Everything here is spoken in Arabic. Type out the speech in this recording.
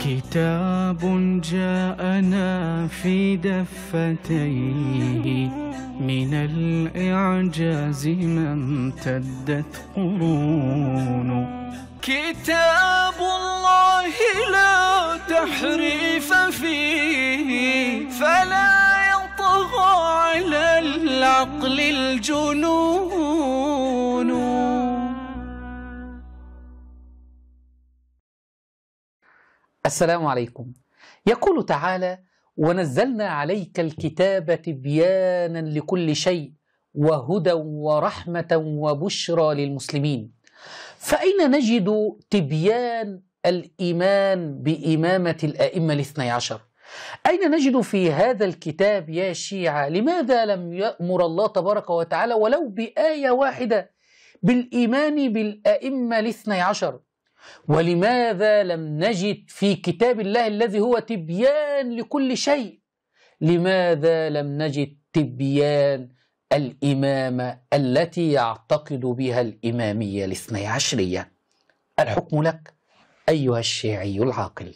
كتاب جاءنا في دفتيه من الإعجاز ما امتدت قرون. كتاب الله لا تحريف فيه فلا يطغى على العقل الجنون. السلام عليكم. يقول تعالى: ونزلنا عليك الكتاب تبيانا لكل شيء وهدى ورحمة وبشرى للمسلمين. فأين نجد تبيان الإيمان بإمامة الأئمة الاثني عشر؟ أين نجد في هذا الكتاب يا شيعة؟ لماذا لم يأمر الله تبارك وتعالى ولو بآية واحدة بالإيمان بالأئمة الاثني عشر؟ ولماذا لم نجد في كتاب الله الذي هو تبيان لكل شيء، لماذا لم نجد تبيان الإمامة التي يعتقد بها الإمامية الاثني عشرية؟ الحكم لك أيها الشيعي العاقل.